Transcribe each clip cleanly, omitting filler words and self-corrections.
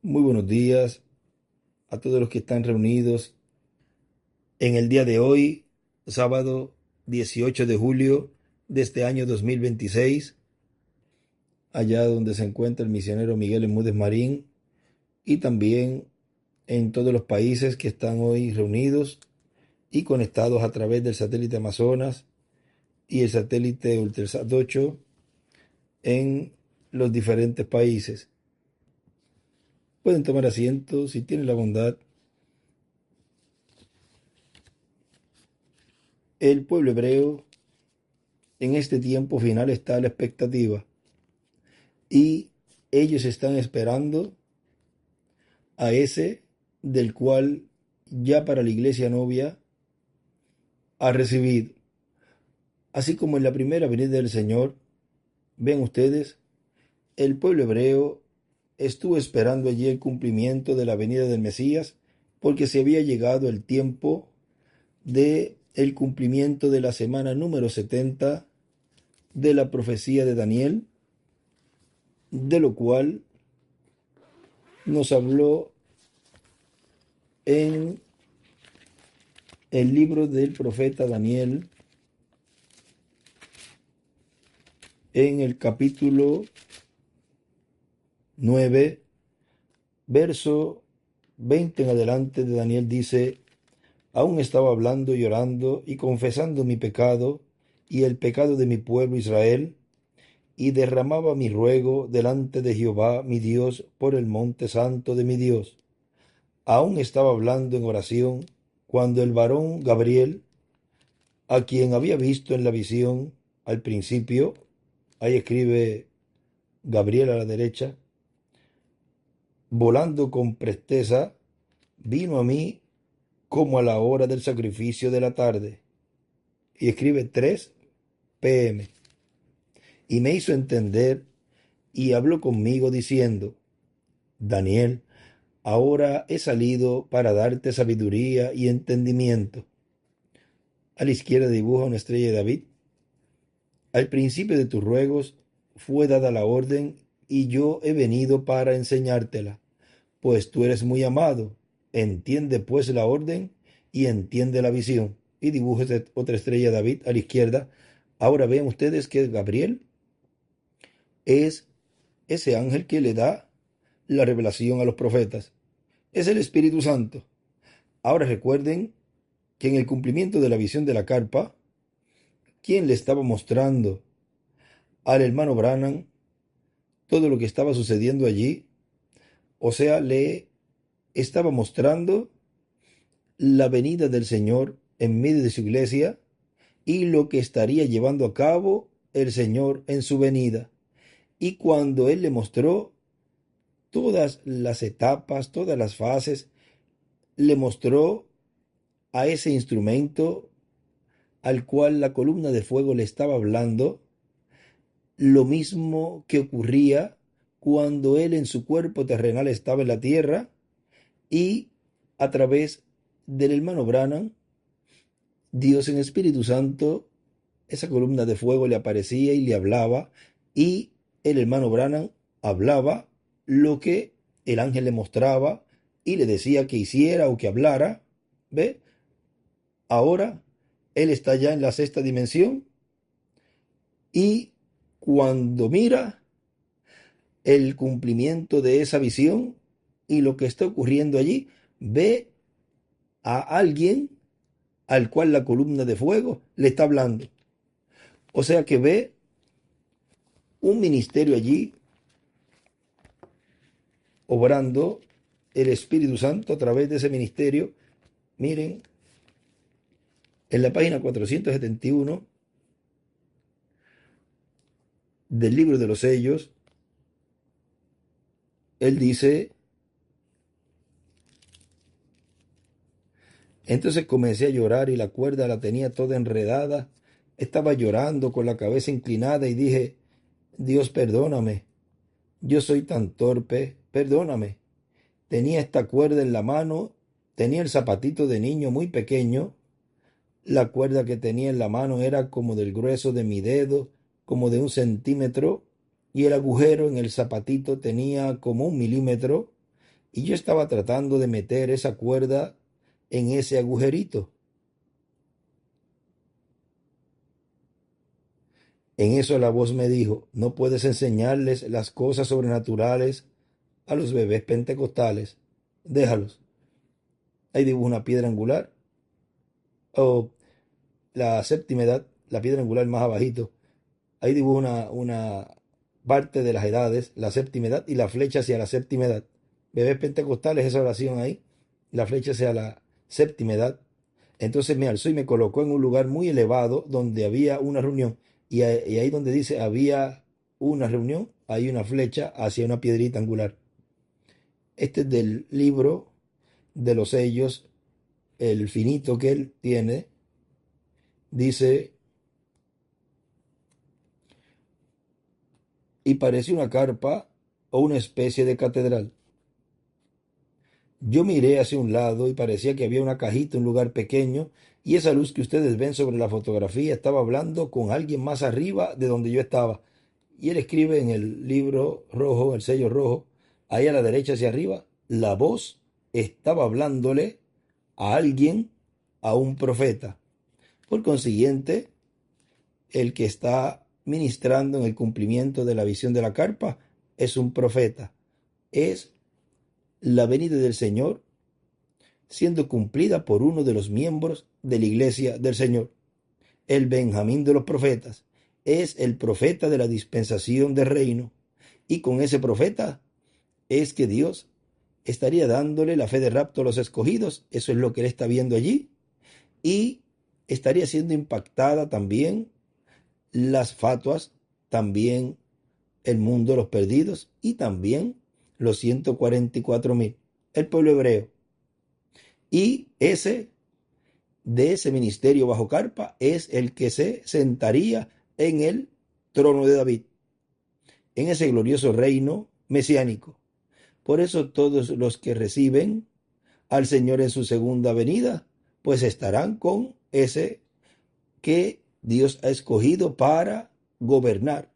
Muy buenos días a todos los que están reunidos en el día de hoy, sábado 18 de julio de este año 2026, allá donde se encuentra el misionero Miguel Emúdez Marín, y también en todos los países que están hoy reunidos y conectados a través del satélite Amazonas y el satélite Ultrasat 8 en los diferentes países. Pueden tomar asiento si tienen la bondad. El pueblo hebreo en este tiempo final está a la expectativa y ellos están esperando a ese del cual ya para la iglesia novia ha recibido. Así como en la primera venida del Señor, ven ustedes, el pueblo hebreo estuvo esperando allí el cumplimiento de la venida del Mesías, porque se había llegado el tiempo de el cumplimiento de la semana número 70 de la profecía de Daniel, de lo cual nos habló en el libro del profeta Daniel, en el capítulo 9, verso 20 en adelante de Daniel dice: aún estaba hablando y orando y confesando mi pecado y el pecado de mi pueblo Israel, y derramaba mi ruego delante de Jehová mi Dios por el monte santo de mi Dios. Aún estaba hablando en oración cuando el varón Gabriel, a quien había visto en la visión al principio, ahí escribe Gabriel a la derecha, volando con presteza, vino a mí como a la hora del sacrificio de la tarde, y escribe 3 p.m., y me hizo entender y habló conmigo diciendo: Daniel, ahora he salido para darte sabiduría y entendimiento. A la izquierda dibuja una estrella de David. Al principio de tus ruegos fue dada la orden, y yo he venido para enseñártela, pues tú eres muy amado. Entiende pues la orden y entiende la visión. Y dibuja otra estrella de David a la izquierda. Ahora vean ustedes que Gabriel es ese ángel que le da la revelación a los profetas. Es el Espíritu Santo. Ahora recuerden que en el cumplimiento de la visión de la carpa, ¿quién le estaba mostrando al hermano Branham todo lo que estaba sucediendo allí? O sea, le estaba mostrando la venida del Señor en medio de su iglesia y lo que estaría llevando a cabo el Señor en su venida. Y cuando Él le mostró todas las etapas, todas las fases, le mostró a ese instrumento al cual la columna de fuego le estaba hablando, lo mismo que ocurría cuando Él en su cuerpo terrenal estaba en la tierra, y a través del hermano Branham, Dios en Espíritu Santo, esa columna de fuego le aparecía y le hablaba, y el hermano Branham hablaba lo que el ángel le mostraba y le decía que hiciera o que hablara. ¿Ve? Ahora él está ya en la sexta dimensión, y cuando mira el cumplimiento de esa visión y lo que está ocurriendo allí, ve a alguien al cual la columna de fuego le está hablando. O sea que ve un ministerio allí obrando el Espíritu Santo a través de ese ministerio. Miren, en la página 471 del libro de los sellos, él dice: entonces comencé a llorar y la cuerda la tenía toda enredada. Estaba llorando con la cabeza inclinada y dije: Dios, perdóname, yo soy tan torpe, perdóname. Tenía esta cuerda en la mano, tenía el zapatito de niño muy pequeño. La cuerda que tenía en la mano era como del grueso de mi dedo, como de 1 centímetro, y el agujero en el zapatito tenía como 1 milímetro, y yo estaba tratando de meter esa cuerda en ese agujerito. En eso la voz me dijo, no puedes enseñarles las cosas sobrenaturales a los bebés pentecostales. Déjalos. Ahí dibujo una piedra angular, o la séptima edad, la piedra angular más abajito. Ahí dibujo una parte de las edades, la séptima edad y la flecha hacia la séptima edad. Bebés pentecostales, esa oración ahí, la flecha hacia la séptima edad. Entonces me alzó y me colocó en un lugar muy elevado donde había una reunión. Y ahí donde dice había una reunión, hay una flecha hacia una piedrita angular. Este es del libro de los sellos, el finito que él tiene. Dice, y parecía una carpa o una especie de catedral. Yo miré hacia un lado y parecía que había una cajita, un lugar pequeño, y esa luz que ustedes ven sobre la fotografía estaba hablando con alguien más arriba de donde yo estaba. Y él escribe en el libro rojo, el sello rojo, ahí a la derecha hacia arriba, la voz estaba hablándole a alguien, a un profeta. Por consiguiente, el que está ministrando en el cumplimiento de la visión de la carpa es un profeta. Es la venida del Señor siendo cumplida por uno de los miembros de la iglesia del Señor. El Benjamín de los profetas es el profeta de la dispensación del reino, y con ese profeta es que Dios estaría dándole la fe de rapto a los escogidos. Eso es lo que él está viendo allí, y estaría siendo impactada también las fatuas, también el mundo de los perdidos y también los 144,000, el pueblo hebreo. Y de ese ministerio bajo carpa es el que se sentaría en el trono de David, en ese glorioso reino mesiánico. Por eso todos los que reciben al Señor en su segunda venida, pues estarán con ese que Dios ha escogido para gobernar,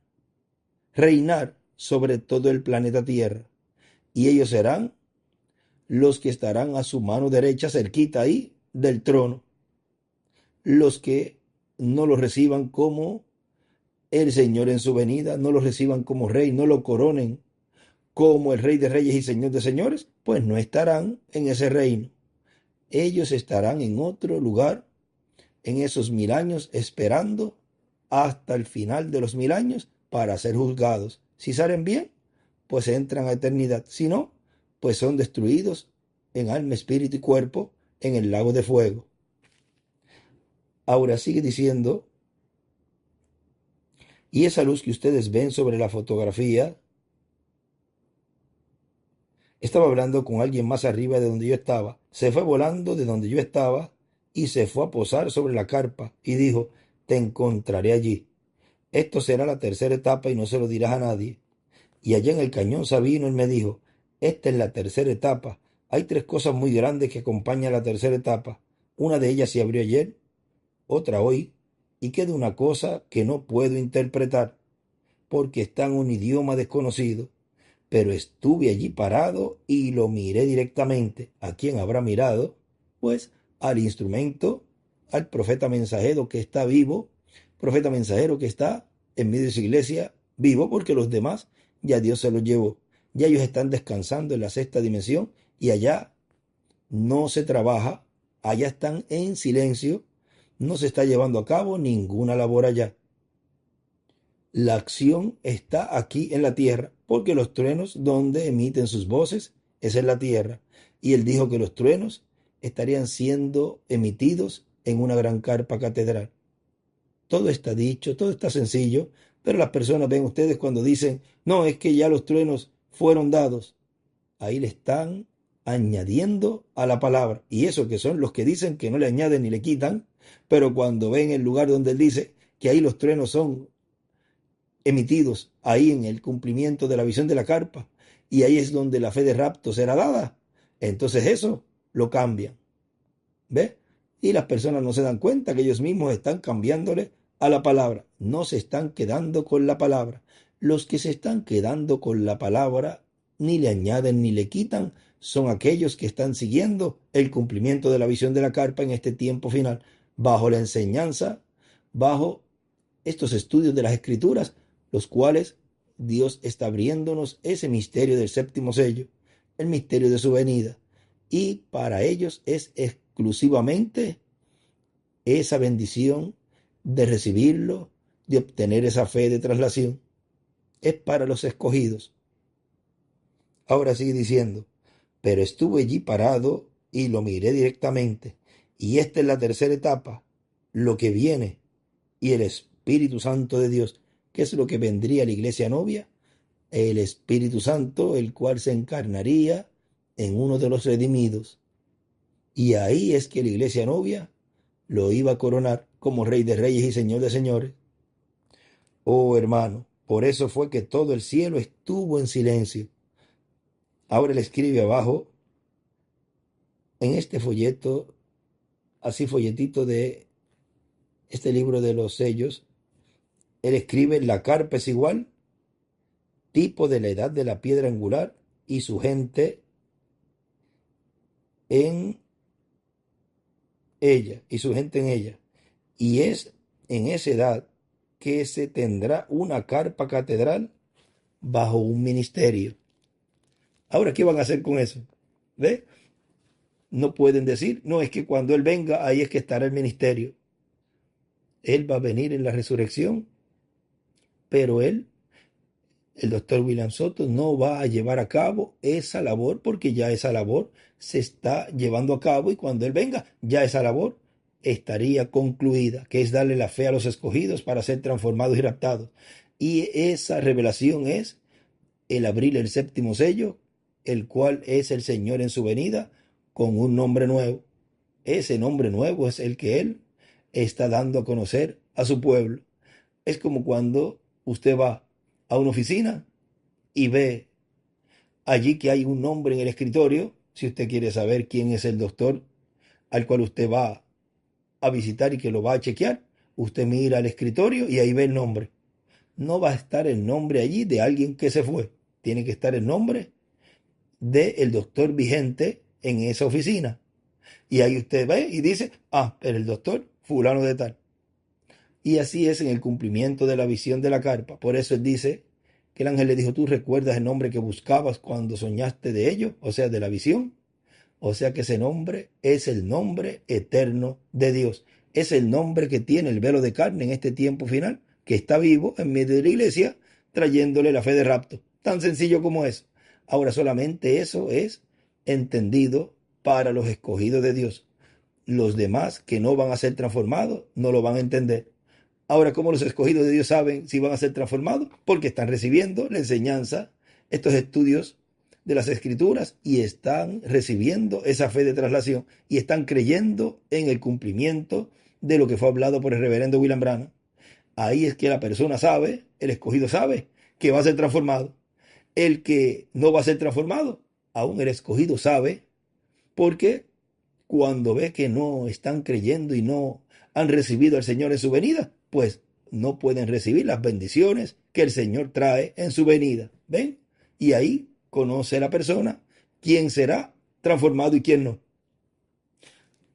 reinar sobre todo el planeta Tierra. Y ellos serán los que estarán a su mano derecha, cerquita ahí del trono. Los que no lo reciban como el Señor en su venida, no lo reciban como rey, no lo coronen como el Rey de Reyes y Señor de Señores, pues no estarán en ese reino. Ellos estarán en otro lugar, en esos 1,000 años, esperando hasta el final de los 1,000 años para ser juzgados. Si salen bien, pues entran a eternidad. Si no, pues son destruidos en alma, espíritu y cuerpo en el lago de fuego. Ahora sigue diciendo, y esa luz que ustedes ven sobre la fotografía, estaba hablando con alguien más arriba de donde yo estaba. Se fue volando de donde yo estaba y se fue a posar sobre la carpa y dijo, te encontraré allí. Esto será la tercera etapa y no se lo dirás a nadie. Y allá en el cañón Sabino él me dijo, esta es la tercera etapa. Hay 3 cosas muy grandes que acompañan la tercera etapa. Una de ellas se abrió ayer, otra hoy, y queda una cosa que no puedo interpretar, porque está en un idioma desconocido. Pero estuve allí parado y lo miré directamente. ¿A quién habrá mirado? Pues al instrumento, al profeta mensajero que está vivo, profeta mensajero que está en medio de su iglesia vivo, porque los demás ya Dios se los llevó. Ya ellos están descansando en la sexta dimensión y allá no se trabaja, allá están en silencio, no se está llevando a cabo ninguna labor allá. La acción está aquí en la tierra, porque los truenos donde emiten sus voces es en la tierra. Y él dijo que los truenos estarían siendo emitidos en una gran carpa catedral. Todo está dicho, todo está sencillo, pero las personas ven ustedes cuando dicen, no, es que ya los truenos fueron dados. Ahí le están añadiendo a la palabra. Y eso que son los que dicen que no le añaden ni le quitan, pero cuando ven el lugar donde él dice que ahí los truenos son emitidos ahí en el cumplimiento de la visión de la carpa, y ahí es donde la fe de rapto será dada, entonces eso lo cambian. ¿Ve? Y las personas no se dan cuenta que ellos mismos están cambiándole a la palabra. No se están quedando con la palabra. Los que se están quedando con la palabra ni le añaden ni le quitan, son aquellos que están siguiendo el cumplimiento de la visión de la carpa en este tiempo final, bajo la enseñanza, bajo estos estudios de las Escrituras, los cuales Dios está abriéndonos ese misterio del séptimo sello, el misterio de su venida. Y para ellos es exclusivamente esa bendición de recibirlo, de obtener esa fe de traslación. Es para los escogidos. Ahora sigue diciendo, pero estuve allí parado y lo miré directamente. Y esta es la tercera etapa, lo que viene, y el Espíritu Santo de Dios. ¿Qué es lo que vendría a la iglesia novia? El Espíritu Santo, el cual se encarnaría en uno de los redimidos. Y ahí es que la iglesia novia lo iba a coronar como Rey de Reyes y Señor de Señores. Oh hermano, por eso fue que todo el cielo estuvo en silencio. Ahora él escribe abajo, en este folleto, así folletito de este libro de los sellos, él escribe, la carpa es igual, tipo de la edad de la piedra angular y su gente en ella, y su gente en ella. Y es en esa edad que se tendrá una carpa catedral bajo un ministerio. Ahora, ¿qué van a hacer con eso? ¿Ve? No pueden decir, no, es que cuando Él venga, ahí es que estará el ministerio. Él va a venir en la resurrección, pero Él, el doctor William Soto, no va a llevar a cabo esa labor porque ya esa labor se está llevando a cabo y cuando Él venga, ya esa labor estaría concluida, que es darle la fe a los escogidos para ser transformados y raptados. Y esa revelación es el abrir el séptimo sello, el cual es el Señor en su venida con un nombre nuevo. Ese nombre nuevo es el que Él está dando a conocer a su pueblo. Es como cuando usted va a una oficina y ve allí que hay un nombre en el escritorio, si usted quiere saber quién es el doctor al cual usted va a visitar y que lo va a chequear, usted mira al escritorio y ahí ve el nombre. No va a estar el nombre allí de alguien que se fue. Tiene que estar el nombre del doctor vigente en esa oficina. Y ahí usted ve y dice, ah, pero el doctor fulano de tal. Y así es en el cumplimiento de la visión de la carpa. Por eso él dice que el ángel le dijo, ¿tú recuerdas el nombre que buscabas cuando soñaste de ello? O sea, de la visión. O sea que ese nombre es el nombre eterno de Dios. Es el nombre que tiene el velo de carne en este tiempo final, que está vivo en medio de la iglesia, trayéndole la fe de rapto. Tan sencillo como eso. Ahora solamente eso es entendido para los escogidos de Dios. Los demás que no van a ser transformados no lo van a entender. Ahora, ¿cómo los escogidos de Dios saben si van a ser transformados? Porque están recibiendo la enseñanza, estos estudios de las Escrituras y están recibiendo esa fe de traslación y están creyendo en el cumplimiento de lo que fue hablado por el reverendo William Branham. Ahí es que la persona sabe, el escogido sabe que va a ser transformado. El que no va a ser transformado, aún el escogido sabe, porque cuando ve que no están creyendo y no han recibido al Señor en su venida, pues no pueden recibir las bendiciones que el Señor trae en su venida. ¿Ven? Y ahí conoce la persona quién será transformado y quién no.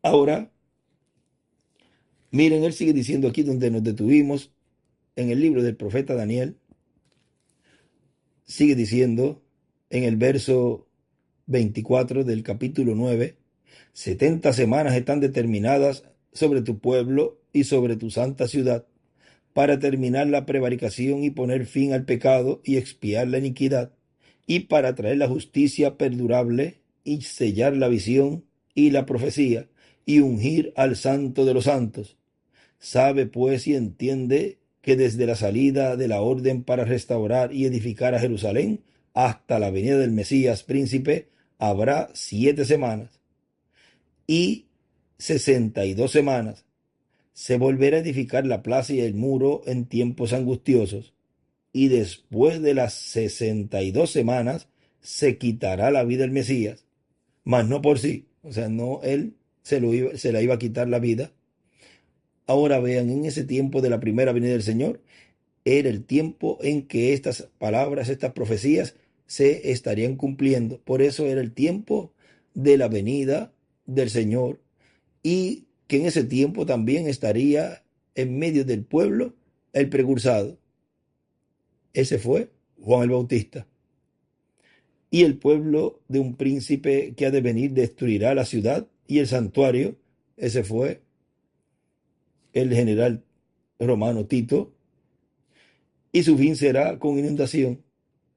Ahora, miren, él sigue diciendo aquí donde nos detuvimos, en el libro del profeta Daniel, sigue diciendo en el verso 24 del capítulo 9, 70 semanas están determinadas sobre tu pueblo y sobre tu santa ciudad, para terminar la prevaricación y poner fin al pecado y expiar la iniquidad, y para traer la justicia perdurable y sellar la visión y la profecía, y ungir al santo de los santos. Sabe pues y entiende que desde la salida de la orden para restaurar y edificar a Jerusalén hasta la venida del Mesías príncipe habrá 7 semanas y 62 semanas. Se volverá a edificar la plaza y el muro en tiempos angustiosos, y después de las 62 semanas se quitará la vida el Mesías, mas no por sí, o sea, no él se la iba a quitar la vida. Ahora vean, en ese tiempo de la primera venida del Señor, era el tiempo en que estas palabras, estas profecías, se estarían cumpliendo. Por eso era el tiempo de la venida del Señor, y que en ese tiempo también estaría en medio del pueblo el precursado. Ese fue Juan el Bautista. Y el pueblo de un príncipe que ha de venir destruirá la ciudad y el santuario. Ese fue el general romano Tito. Y su fin será con inundación,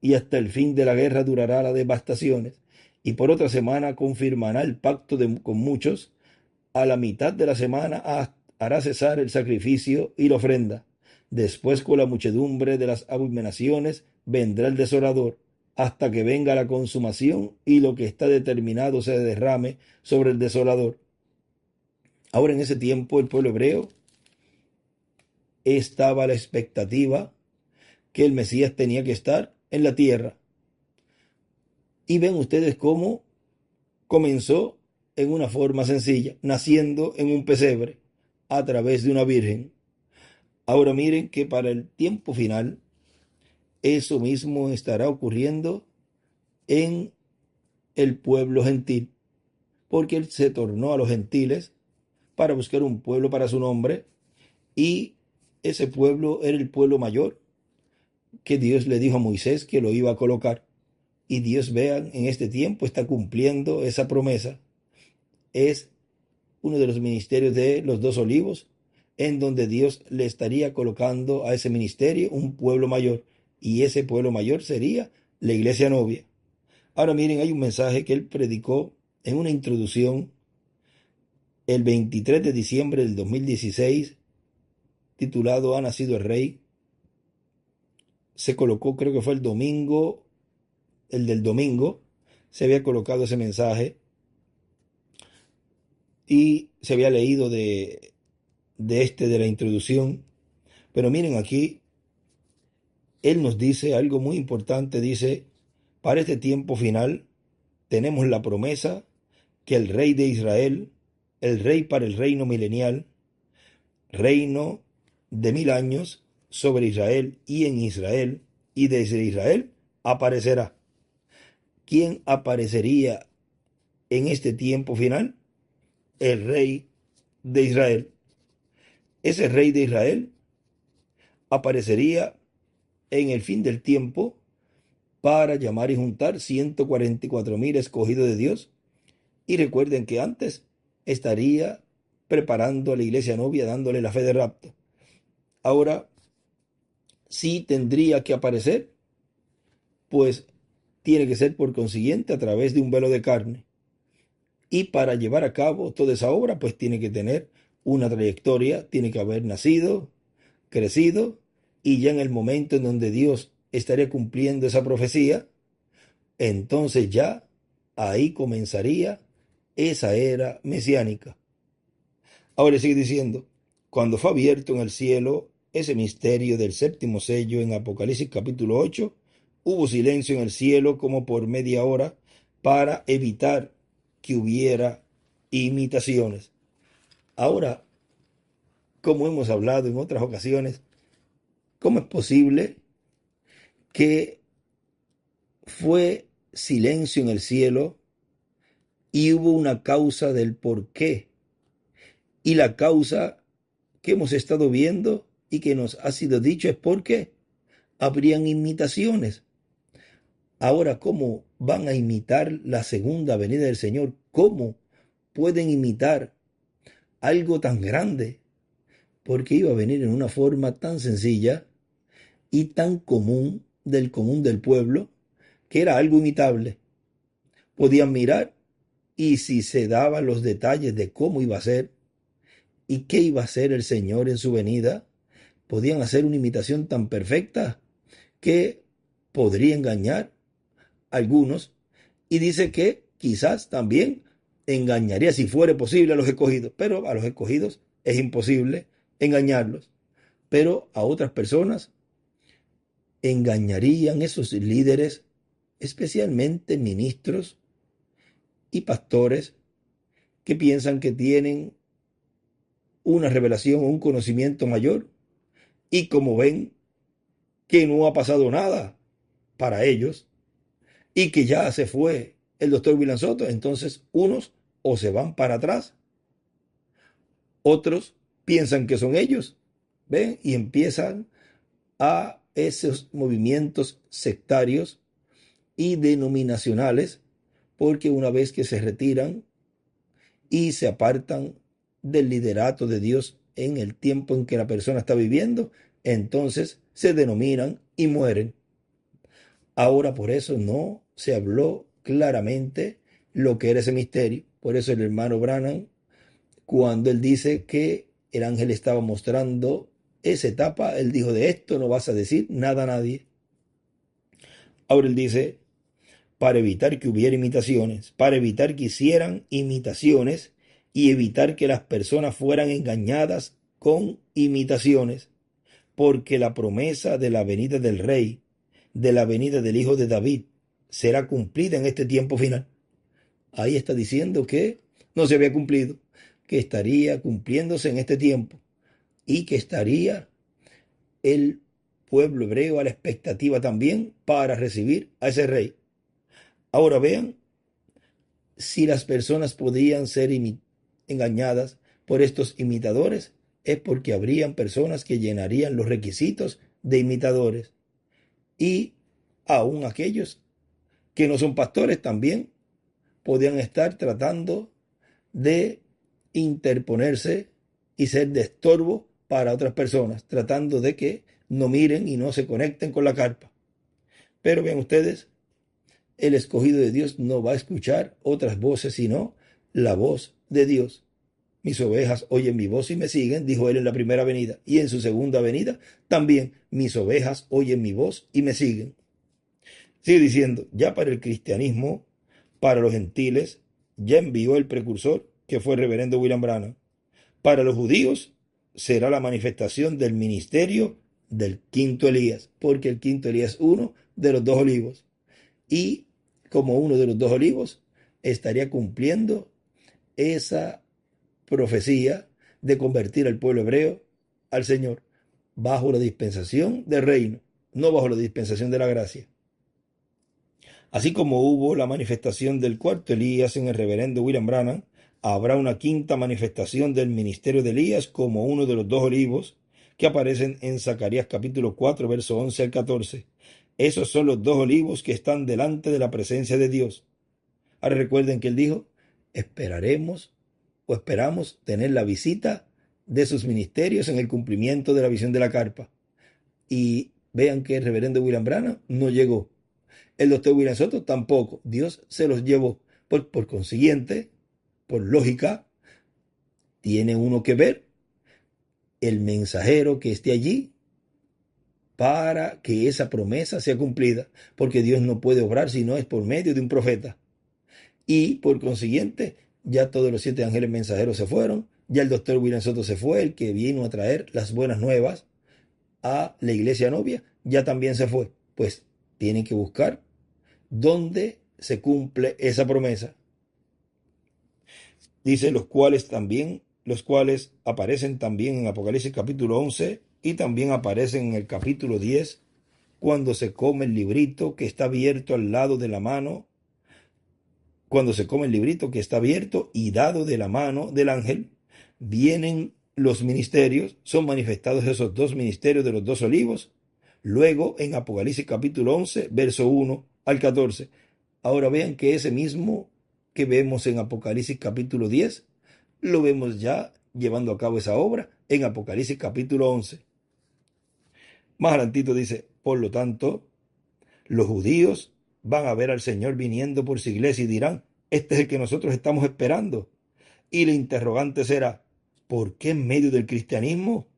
y hasta el fin de la guerra durará las devastaciones. Y por otra semana confirmará el pacto con muchos. A la mitad de la semana hará cesar el sacrificio y la ofrenda. Después, con la muchedumbre de las abominaciones, vendrá el desolador, hasta que venga la consumación y lo que está determinado se derrame sobre el desolador. Ahora, en ese tiempo, el pueblo hebreo estaba a la expectativa que el Mesías tenía que estar en la tierra. Y ven ustedes cómo comenzó en una forma sencilla, naciendo en un pesebre a través de una virgen. Ahora miren que para el tiempo final, eso mismo estará ocurriendo en el pueblo gentil, porque él se tornó a los gentiles para buscar un pueblo para su nombre, y ese pueblo era el pueblo mayor que Dios le dijo a Moisés que lo iba a colocar. Y Dios, vean, en este tiempo está cumpliendo esa promesa. Es uno de los ministerios de los dos olivos, en donde Dios le estaría colocando a ese ministerio un pueblo mayor, y ese pueblo mayor sería la iglesia novia. Ahora miren, hay un mensaje que él predicó en una introducción el 23 de diciembre del 2016, titulado "Ha nacido el Rey". Se colocó, creo que fue el domingo, el del domingo, se había colocado ese mensaje y se había leído de la introducción. Pero miren aquí, él nos dice algo muy importante. Dice: para este tiempo final tenemos la promesa que el Rey de Israel, el Rey para el reino milenial, reino de 1000 años sobre Israel y en Israel, y desde Israel aparecerá. ¿Quién aparecería en este tiempo final? El Rey de Israel. Ese Rey de Israel aparecería en el fin del tiempo para llamar y juntar 144,000 escogidos de Dios. Y recuerden que antes estaría preparando a la iglesia novia, dándole la fe de rapto. Ahora sí tendría que aparecer, pues tiene que ser por consiguiente a través de un velo de carne. Y para llevar a cabo toda esa obra, pues tiene que tener una trayectoria, tiene que haber nacido, crecido, y ya en el momento en donde Dios estaría cumpliendo esa profecía, entonces ya ahí comenzaría esa era mesiánica. Ahora sigue diciendo: cuando fue abierto en el cielo ese misterio del séptimo sello en Apocalipsis capítulo 8, hubo silencio en el cielo como por media hora para evitar que hubiera imitaciones. Ahora, como hemos hablado en otras ocasiones, ¿cómo es posible que fue silencio en el cielo y hubo una causa del por qué? Y la causa que hemos estado viendo y que nos ha sido dicho es porque habrían imitaciones. Ahora, ¿cómo van a imitar la segunda venida del Señor? ¿Cómo pueden imitar algo tan grande? Porque iba a venir en una forma tan sencilla y tan común del pueblo, que era algo imitable. Podían mirar, y si se daban los detalles de cómo iba a ser y qué iba a ser el Señor en su venida, podían hacer una imitación tan perfecta que podría engañar a algunos. Y dice que quizás también engañaría, si fuera posible, a los escogidos. Pero a los escogidos es imposible engañarlos. Pero a otras personas engañarían esos líderes, especialmente ministros y pastores, que piensan que tienen una revelación o un conocimiento mayor, y como ven que no ha pasado nada para ellos, y que ya se fue el doctor William Soto, entonces unos o se van para atrás, otros piensan que son ellos, ¿ven? Y empiezan a esos movimientos sectarios y denominacionales, porque una vez que se retiran y se apartan del liderato de Dios en el tiempo en que la persona está viviendo, entonces se denominan y mueren. Ahora por eso no se habló claramente lo que era ese misterio. Por eso el hermano Branham, cuando él dice que el ángel estaba mostrando esa etapa, él dijo: de esto no vas a decir nada a nadie. Ahora él dice: para evitar que hubiera imitaciones, para evitar que hicieran imitaciones y evitar que las personas fueran engañadas con imitaciones, porque la promesa de la venida del Rey, de la venida del Hijo de David, será cumplida en este tiempo final. Ahí está diciendo que no se había cumplido, que estaría cumpliéndose en este tiempo y que estaría el pueblo hebreo a la expectativa también para recibir a ese Rey. Ahora vean, si las personas podían ser engañadas por estos imitadores, es porque habrían personas que llenarían los requisitos de imitadores. Y aún aquellos que no son pastores también podían estar tratando de interponerse y ser de estorbo para otras personas, tratando de que no miren y no se conecten con la carpa. Pero vean ustedes, el escogido de Dios no va a escuchar otras voces sino la voz de Dios. Mis ovejas oyen mi voz y me siguen, dijo él en la primera venida, y en su segunda venida también: mis ovejas oyen mi voz y me siguen. Sigue diciendo: ya para el cristianismo, para los gentiles, ya envió el precursor, que fue el reverendo William Branham. Para los judíos será la manifestación del ministerio del quinto Elías, porque el quinto Elías es uno de los dos olivos. Y como uno de los dos olivos, estaría cumpliendo esa profecía de convertir al pueblo hebreo al Señor, bajo la dispensación del reino, no bajo la dispensación de la gracia. Así como hubo la manifestación del cuarto Elías en el reverendo William Branham, habrá una quinta manifestación del ministerio de Elías como uno de los dos olivos que aparecen en Zacarías capítulo 4, verso 11 al 14. Esos son los dos olivos que están delante de la presencia de Dios. Ahora recuerden que él dijo: esperaremos o esperamos tener la visita de sus ministerios en el cumplimiento de la visión de la carpa. Y vean que el reverendo William Branham no llegó. El doctor William Soto tampoco. Dios se los llevó. Por consiguiente, por lógica, tiene uno que ver el mensajero que esté allí para que esa promesa sea cumplida, porque Dios no puede obrar si no es por medio de un profeta. Y por consiguiente, ya todos los 7 ángeles mensajeros se fueron, ya el doctor William Soto se fue, el que vino a traer las buenas nuevas a la iglesia novia, ya también se fue. Pues tienen que buscar dónde se cumple esa promesa. Dice: los cuales aparecen también en Apocalipsis capítulo 11 y también aparecen en el capítulo 10, cuando se come el librito que está abierto al lado de la mano, cuando se come el librito que está abierto y dado de la mano del ángel, vienen los ministerios, son manifestados esos dos ministerios de los dos olivos, luego en Apocalipsis capítulo 11, verso 1 al 14. Ahora vean que ese mismo que vemos en Apocalipsis capítulo 10, lo vemos ya llevando a cabo esa obra en Apocalipsis capítulo 11. Más adelantito dice: por lo tanto, los judíos van a ver al Señor viniendo por su iglesia y dirán: este es el que nosotros estamos esperando. Y la interrogante será: ¿por qué en medio del cristianismo?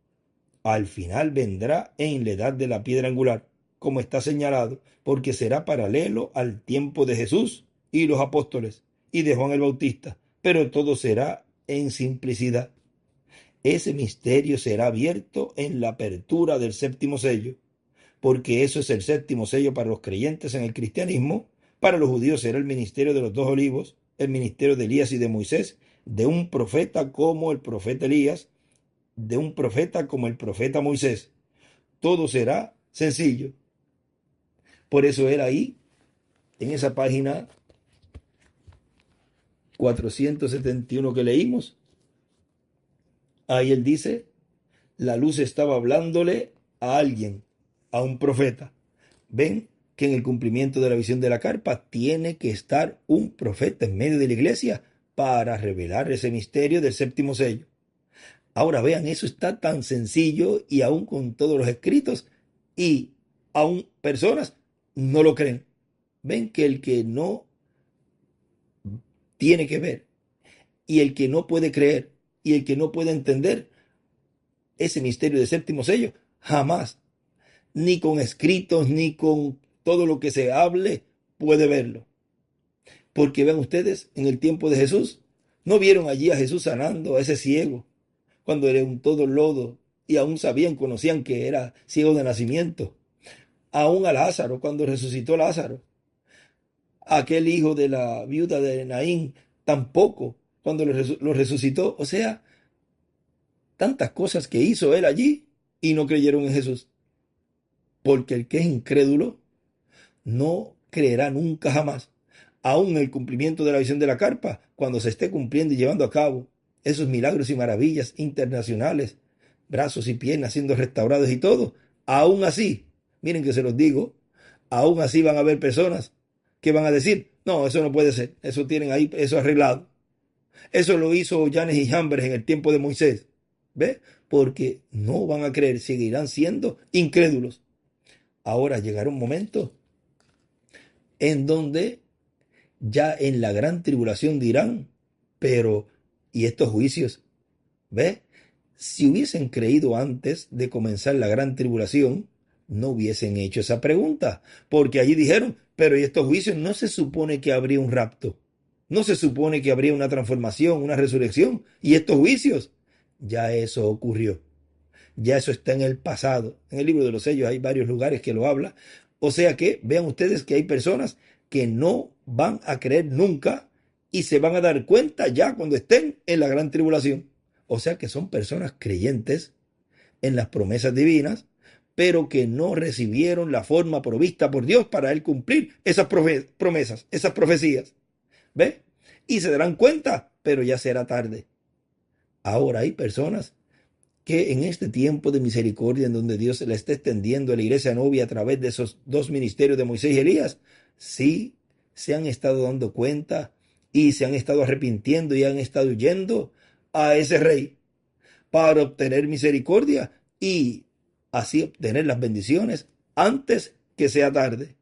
Al final vendrá en la edad de la piedra angular, como está señalado, porque será paralelo al tiempo de Jesús y los apóstoles y de Juan el Bautista, pero todo será en simplicidad. Ese misterio será abierto en la apertura del séptimo sello, porque eso es el séptimo sello para los creyentes en el cristianismo. Para los judíos será el ministerio de los dos olivos, el ministerio de Elías y de Moisés, de un profeta como el profeta Elías, de un profeta como el profeta Moisés. Todo será sencillo. Por eso él ahí en esa página 471 que leímos, ahí él dice, la luz estaba hablándole a alguien, a un profeta. Ven que en el cumplimiento de la visión de la carpa tiene que estar un profeta en medio de la iglesia para revelar ese misterio del séptimo sello. Ahora vean, eso está tan sencillo y aún con todos los escritos y aún personas no lo creen. Ven que el que no tiene que ver y el que no puede creer y el que no puede entender ese misterio del séptimo sello, jamás, ni con escritos, ni con todo lo que se hable, puede verlo. Porque vean ustedes, en el tiempo de Jesús, no vieron allí a Jesús sanando a ese ciego, cuando era un todo lodo, y aún sabían, conocían que era ciego de nacimiento. Aún a Lázaro, cuando resucitó Lázaro. Aquel hijo de la viuda de Naín, tampoco, cuando lo resucitó. O sea, tantas cosas que hizo él allí y no creyeron en Jesús. Porque el que es incrédulo no creerá nunca jamás, aún en el cumplimiento de la visión de la carpa, cuando se esté cumpliendo y llevando a cabo esos milagros y maravillas internacionales, brazos y piernas siendo restaurados y todo. Aún así, miren que se los digo, aún así van a haber personas que van a decir, no, eso no puede ser, eso tienen ahí, eso arreglado. Eso lo hizo Janes y Jambres en el tiempo de Moisés. ¿Ve? Porque no van a creer, seguirán siendo incrédulos. Ahora llegará un momento en donde ya en la gran tribulación dirán, pero, ¿y estos juicios? ¿Ve? Si hubiesen creído antes de comenzar la gran tribulación, no hubiesen hecho esa pregunta, porque allí dijeron, pero ¿y estos juicios? No se supone que habría un rapto, no se supone que habría una transformación, una resurrección, y estos juicios, ya eso ocurrió, ya eso está en el pasado. En el libro de los sellos hay varios lugares que lo habla, o sea que vean ustedes que hay personas que no van a creer nunca y se van a dar cuenta ya cuando estén en la gran tribulación. O sea que son personas creyentes en las promesas divinas, pero que no recibieron la forma provista por Dios para él cumplir esas promesas, esas profecías. ¿Ve? Y se darán cuenta, pero ya será tarde. Ahora hay personas que en este tiempo de misericordia en donde Dios le está extendiendo a la iglesia novia a través de esos dos ministerios de Moisés y Elías, sí se han estado dando cuenta y se han estado arrepintiendo y han estado yendo a ese rey para obtener misericordia y así obtener las bendiciones antes que sea tarde.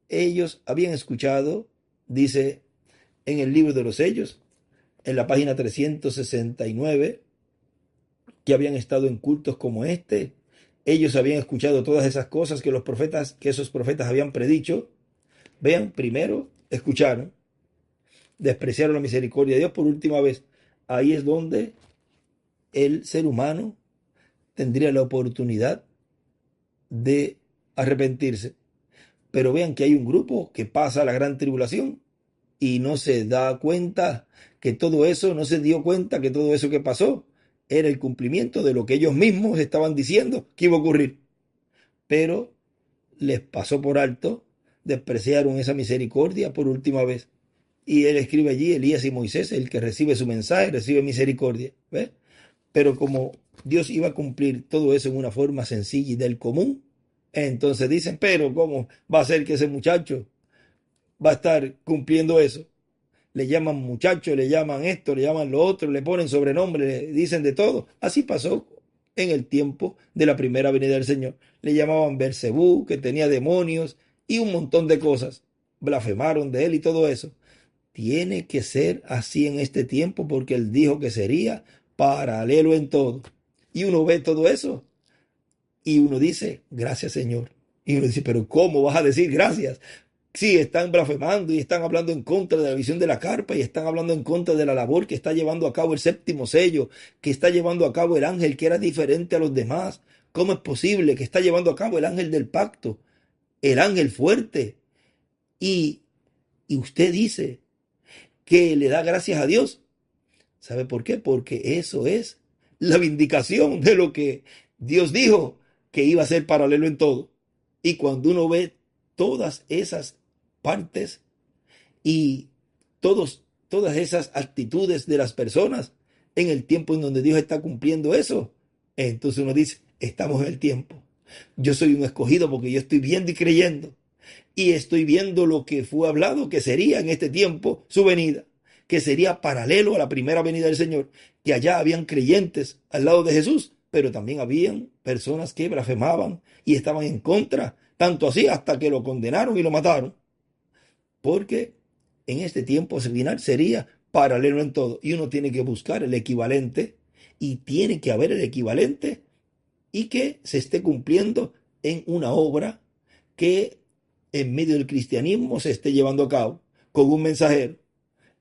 Ellos habían escuchado, dice en el libro de los sellos, en la página 369, que habían estado en cultos como este. Ellos habían escuchado todas esas cosas que esos profetas habían predicho. Vean, primero escucharon, despreciaron la misericordia de Dios por última vez. Ahí es donde el ser humano tendría la oportunidad de arrepentirse. Pero vean que hay un grupo que pasa la gran tribulación y no se da cuenta que todo eso, no se dio cuenta que todo eso que pasó era el cumplimiento de lo que ellos mismos estaban diciendo que iba a ocurrir. Pero les pasó por alto, despreciaron esa misericordia por última vez. Y él escribe allí, Elías y Moisés, el que recibe su mensaje, recibe misericordia. ¿Ves? Pero como Dios iba a cumplir todo eso en una forma sencilla y del común, entonces dicen, pero ¿cómo va a ser que ese muchacho va a estar cumpliendo eso? Le llaman muchacho, le llaman esto, le llaman lo otro, le ponen sobrenombre, le dicen de todo. Así pasó en el tiempo de la primera venida del Señor. Le llamaban Bersebú, que tenía demonios y un montón de cosas. Blasfemaron de él y todo eso. Tiene que ser así en este tiempo porque él dijo que sería paralelo en todo. Y uno ve todo eso y uno dice, gracias Señor. Y uno dice, pero ¿cómo vas a decir gracias? Sí, están blasfemando y están hablando en contra de la visión de la carpa y están hablando en contra de la labor que está llevando a cabo el séptimo sello, que está llevando a cabo el ángel que era diferente a los demás. ¿Cómo es posible que está llevando a cabo el ángel del pacto, el ángel fuerte? Y, y usted dice que le da gracias a Dios. ¿Sabe por qué? Porque eso es la vindicación de lo que Dios dijo que iba a ser paralelo en todo. Y cuando uno ve todas esas partes y todas esas actitudes de las personas en el tiempo en donde Dios está cumpliendo eso. Entonces uno dice, estamos en el tiempo. Yo soy un escogido porque yo estoy viendo y creyendo. Y estoy viendo lo que fue hablado que sería en este tiempo su venida, que sería paralelo a la primera venida del Señor, que allá habían creyentes al lado de Jesús, pero también habían personas que blasfemaban y estaban en contra, tanto así hasta que lo condenaron y lo mataron, porque en este tiempo final sería paralelo en todo, y uno tiene que buscar el equivalente, y tiene que haber el equivalente, y que se esté cumpliendo en una obra que en medio del cristianismo se esté llevando a cabo con un mensajero,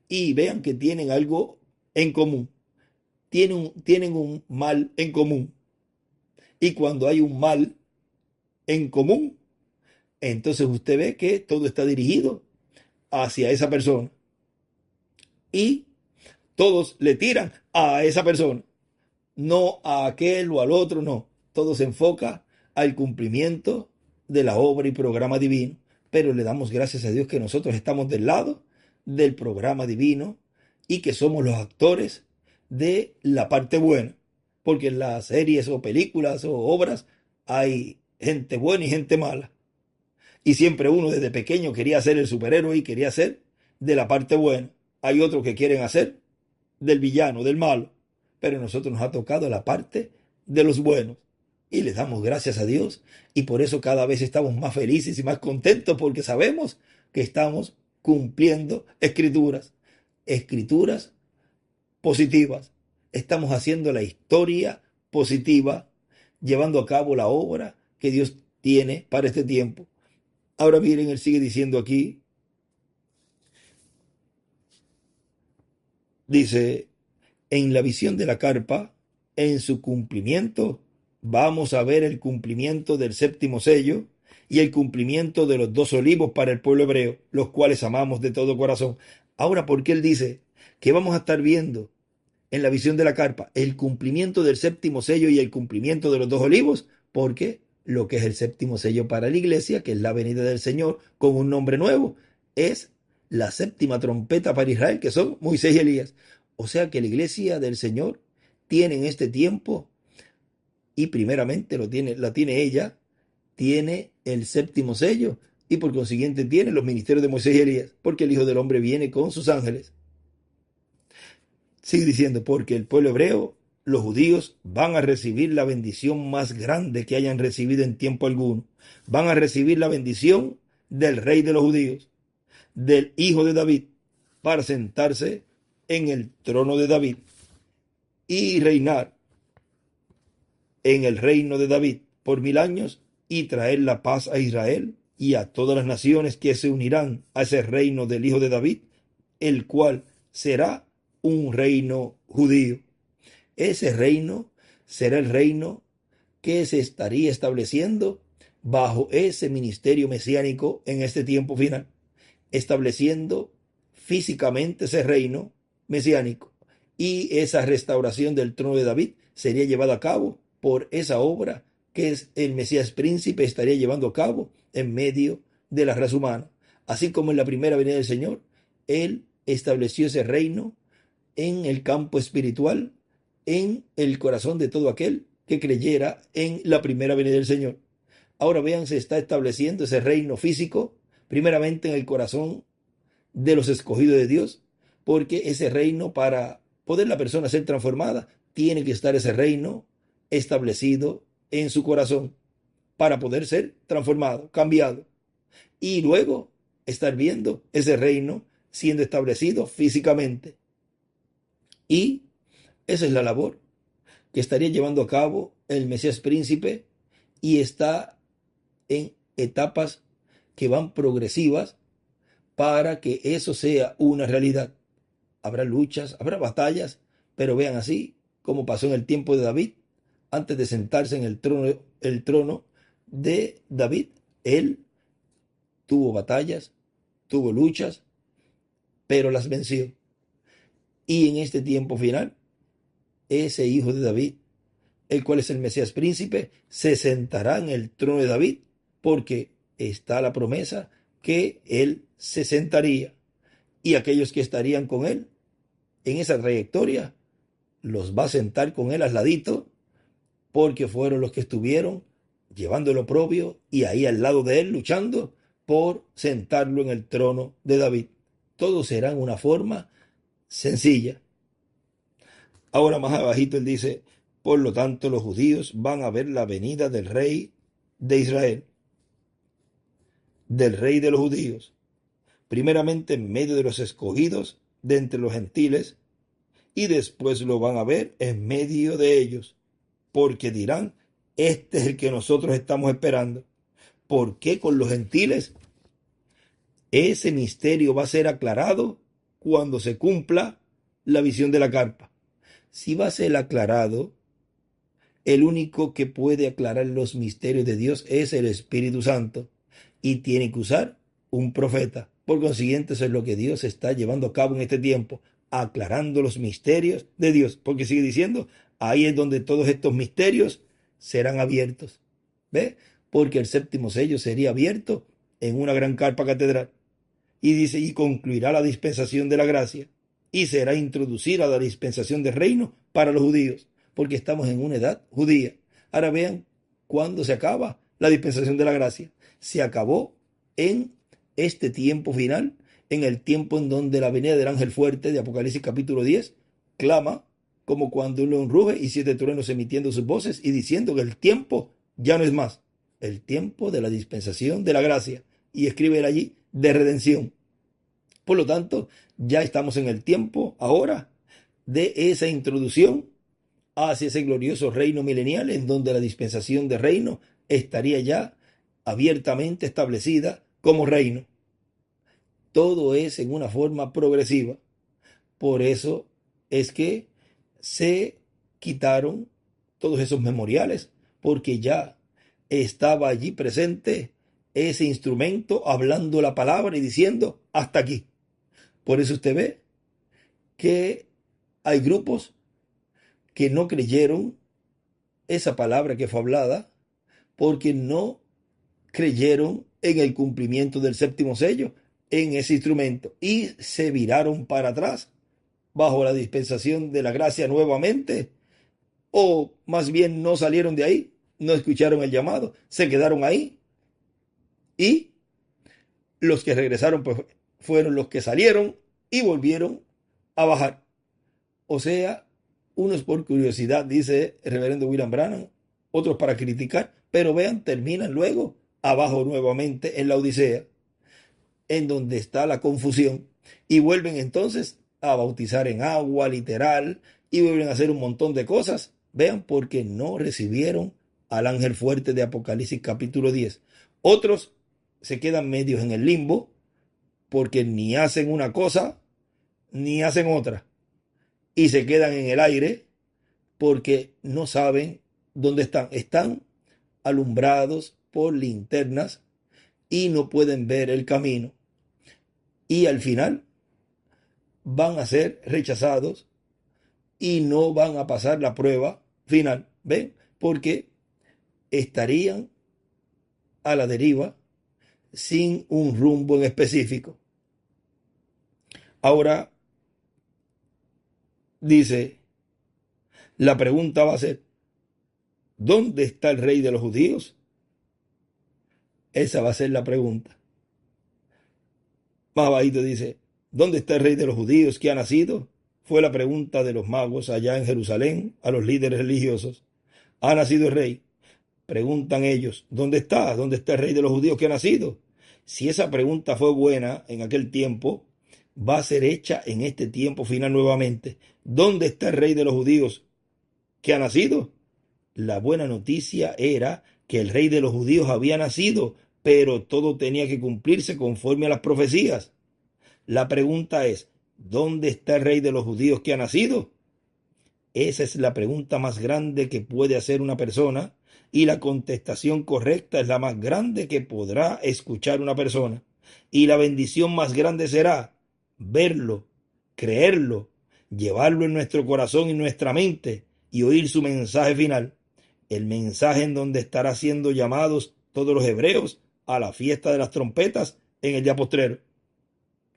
y vean que tienen algo en común, tienen un mal en común, y cuando hay un mal en común, entonces usted ve que todo está dirigido hacia esa persona, y todos le tiran a esa persona, no a aquel o al otro, no. Todo se enfoca al cumplimiento de la obra y programa divino, pero le damos gracias a Dios que nosotros estamos del lado del programa divino y que somos los actores de la parte buena, porque en las series o películas o obras hay gente buena y gente mala. Y siempre uno desde pequeño quería ser el superhéroe y quería ser de la parte buena. Hay otros que quieren hacer del villano, del malo, pero a nosotros nos ha tocado la parte de los buenos y les damos gracias a Dios, y por eso cada vez estamos más felices y más contentos, porque sabemos que estamos cumpliendo escrituras positivas. Estamos haciendo la historia positiva, llevando a cabo la obra que Dios tiene para este tiempo. Ahora miren, él sigue diciendo aquí, dice, en la visión de la carpa, en su cumplimiento, vamos a ver el cumplimiento del séptimo sello y el cumplimiento de los 2 olivos para el pueblo hebreo, los cuales amamos de todo corazón. Ahora, ¿por qué él dice que vamos a estar viendo en la visión de la carpa el cumplimiento del séptimo sello y el cumplimiento de los 2 olivos? Porque lo que es el séptimo sello para la iglesia, que es la venida del Señor con un nombre nuevo, es la séptima trompeta para Israel, que son Moisés y Elías. O sea que la iglesia del Señor tiene en este tiempo, y primeramente la tiene ella, tiene el séptimo sello, y por consiguiente tiene los ministerios de Moisés y Elías, porque el Hijo del Hombre viene con sus ángeles. Sigue diciendo, porque el pueblo hebreo, los judíos, van a recibir la bendición más grande que hayan recibido en tiempo alguno. Van a recibir la bendición del rey de los judíos, del hijo de David, para sentarse en el trono de David y reinar en el reino de David por 1000 años, y traer la paz a Israel y a todas las naciones que se unirán a ese reino del hijo de David, el cual será un reino judío. Ese reino será el reino que se estaría estableciendo bajo ese ministerio mesiánico en este tiempo final, estableciendo físicamente ese reino mesiánico, y esa restauración del trono de David sería llevada a cabo por esa obra que es el Mesías príncipe estaría llevando a cabo en medio de la raza humana. Así como en la primera venida del Señor, él estableció ese reino en el campo espiritual, en el corazón de todo aquel que creyera en la primera venida del Señor. Ahora vean, se está estableciendo ese reino físico, primeramente en el corazón de los escogidos de Dios, porque ese reino, para poder la persona ser transformada, tiene que estar ese reino establecido en su corazón para poder ser transformado, cambiado, y luego estar viendo ese reino siendo establecido físicamente. Y esa es la labor que estaría llevando a cabo el Mesías príncipe, y está en etapas que van progresivas para que eso sea una realidad. Habrá luchas, habrá batallas, pero vean, así como pasó en el tiempo de David, antes de sentarse en el trono de David, él tuvo batallas, tuvo luchas, pero las venció. Y en este tiempo final, ese hijo de David, el cual es el Mesías príncipe, se sentará en el trono de David, porque está la promesa que él se sentaría y aquellos que estarían con él en esa trayectoria los va a sentar con él al ladito, porque fueron los que estuvieron llevando el oprobio y ahí al lado de él luchando por sentarlo en el trono de David. Todo será en una forma sencilla. Ahora más abajito él dice, por lo tanto los judíos van a ver la venida del rey de Israel, del rey de los judíos, primeramente en medio de los escogidos de entre los gentiles, y después lo van a ver en medio de ellos, porque dirán, este es el que nosotros estamos esperando. ¿Por qué con los gentiles? Ese misterio va a ser aclarado cuando se cumpla la visión de la carpa. Si va a ser aclarado, el único que puede aclarar los misterios de Dios es el Espíritu Santo, y tiene que usar un profeta. Por consiguiente, eso es lo que Dios está llevando a cabo en este tiempo, aclarando los misterios de Dios, porque sigue diciendo, ahí es donde todos estos misterios serán abiertos. ¿Ve? Porque el séptimo sello sería abierto en una gran carpa catedral. Y dice, y concluirá la dispensación de la gracia, y será introducida la dispensación del reino para los judíos, porque estamos en una edad judía. Ahora vean cuándo se acaba la dispensación de la gracia. Se acabó en este tiempo final, en el tiempo en donde la venida del ángel fuerte de Apocalipsis capítulo 10 clama como cuando un león ruge y 7 truenos emitiendo sus voces y diciendo que el tiempo ya no es más, el tiempo de la dispensación de la gracia. Y escribe él allí, de redención. Por lo tanto, ya estamos en el tiempo ahora de esa introducción hacia ese glorioso reino milenial en donde la dispensación de reino estaría ya abiertamente establecida como reino. Todo es en una forma progresiva. Por eso es que se quitaron todos esos memoriales, porque ya estaba allí presente ese instrumento hablando la palabra y diciendo hasta aquí. Por eso usted ve que hay grupos que no creyeron esa palabra que fue hablada, porque no creyeron en el cumplimiento del séptimo sello en ese instrumento y se viraron para atrás bajo la dispensación de la gracia nuevamente, o más bien no salieron de ahí, no escucharon el llamado, se quedaron ahí, y los que regresaron pues fueron los que salieron y volvieron a bajar. O sea, unos por curiosidad, dice el reverendo William Branham, otros para criticar, pero vean, terminan luego abajo nuevamente en la Odisea, en donde está la confusión, y vuelven entonces a bautizar en agua, literal, y vuelven a hacer un montón de cosas. Vean, porque no recibieron al ángel fuerte de Apocalipsis capítulo 10. Otros se quedan medios en el limbo, porque ni hacen una cosa, ni hacen otra, y se quedan en el aire, porque no saben dónde están. Están alumbrados por linternas y no pueden ver el camino. Y al final van a ser rechazados y no van a pasar la prueba final. ¿Ven? Porque estarían a la deriva sin un rumbo en específico. Ahora dice, la pregunta va a ser, ¿dónde está el rey de los judíos? Esa va a ser la pregunta. Más abajito dice, ¿dónde está el rey de los judíos que ha nacido? Fue la pregunta de los magos allá en Jerusalén a los líderes religiosos. ¿Ha nacido el rey? Preguntan ellos, ¿dónde está? ¿Dónde está el rey de los judíos que ha nacido? Si esa pregunta fue buena en aquel tiempo, va a ser hecha en este tiempo final nuevamente. ¿Dónde está el rey de los judíos que ha nacido? La buena noticia era que el rey de los judíos había nacido, pero todo tenía que cumplirse conforme a las profecías. La pregunta es, ¿dónde está el rey de los judíos que ha nacido? Esa es la pregunta más grande que puede hacer una persona, y la contestación correcta es la más grande que podrá escuchar una persona. Y la bendición más grande será verlo, creerlo, llevarlo en nuestro corazón y nuestra mente y oír su mensaje final. El mensaje en donde estará siendo llamados todos los hebreos a la fiesta de las trompetas en el día postrero.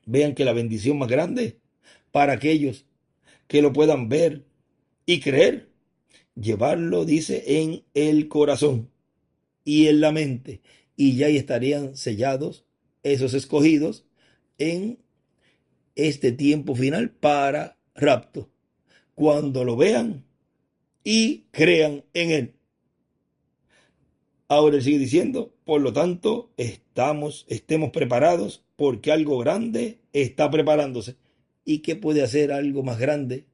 Vean que la bendición más grande para aquellos que lo puedan ver y creer, llevarlo, dice, en el corazón y en la mente, y ya ahí estarían sellados esos escogidos en este tiempo final para rapto, cuando lo vean y crean en él. Ahora él sigue diciendo, por lo tanto, estemos preparados porque algo grande está preparándose. ¿Y qué puede hacer algo más grande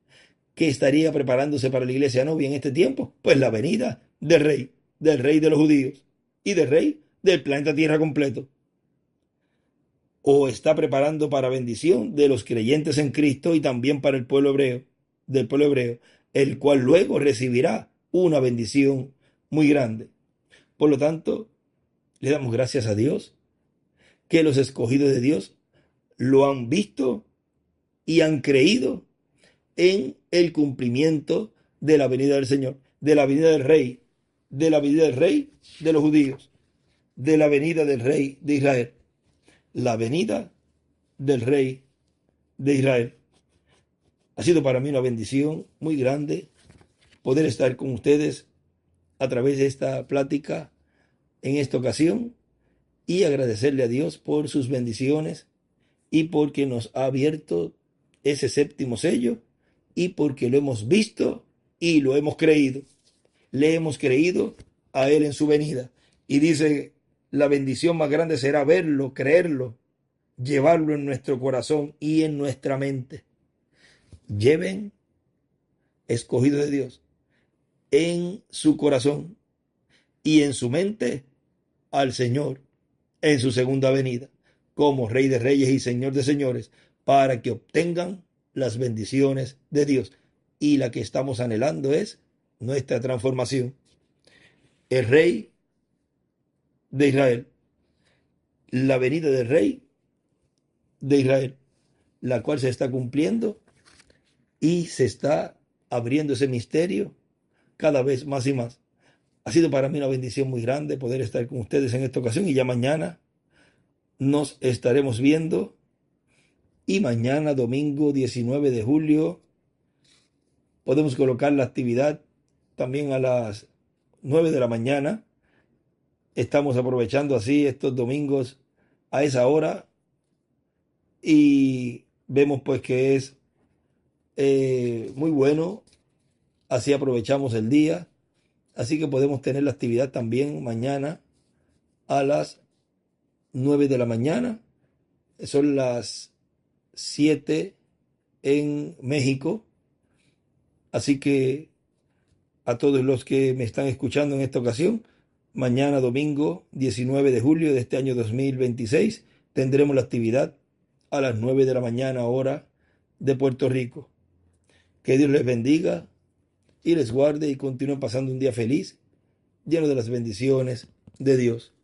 que estaría preparándose para la iglesia novia en este tiempo? Pues la venida del rey de los judíos y del rey del planeta Tierra completo. O está preparando para bendición de los creyentes en Cristo y también para el pueblo hebreo, del pueblo hebreo, el cual luego recibirá una bendición muy grande. Por lo tanto, le damos gracias a Dios que los escogidos de Dios lo han visto y han creído en el cumplimiento de la venida del Señor, de la venida del Rey, de la venida del Rey de los judíos, de la venida del Rey de Israel, la venida del Rey de Israel. Ha sido para mí una bendición muy grande poder estar con ustedes a través de esta plática en esta ocasión y agradecerle a Dios por sus bendiciones y porque nos ha abierto ese séptimo sello y porque lo hemos visto y lo hemos creído. Le hemos creído a Él en su venida. Y dice, la bendición más grande será verlo, creerlo, llevarlo en nuestro corazón y en nuestra mente. Lleven, escogidos de Dios, en su corazón y en su mente al Señor en su segunda venida, como Rey de Reyes y Señor de Señores, para que obtengan las bendiciones de Dios. Y la que estamos anhelando es nuestra transformación. El Rey de Israel, la venida del Rey de Israel, la cual se está cumpliendo y se está abriendo ese misterio cada vez más y más. Ha sido para mí una bendición muy grande poder estar con ustedes en esta ocasión y ya mañana nos estaremos viendo. Y mañana, domingo 19 de julio, podemos colocar la actividad también a las 9 de la mañana. Estamos aprovechando así estos domingos a esa hora y vemos pues que es muy bueno. Así aprovechamos el día. Así que podemos tener la actividad también mañana a las 9 de la mañana. Son las 7 en México. Así que a todos los que me están escuchando en esta ocasión, mañana domingo 19 de julio de este año 2026 tendremos la actividad a las 9 de la mañana hora de Puerto Rico. Que Dios les bendiga y les guarde y continúen pasando un día feliz, lleno de las bendiciones de Dios.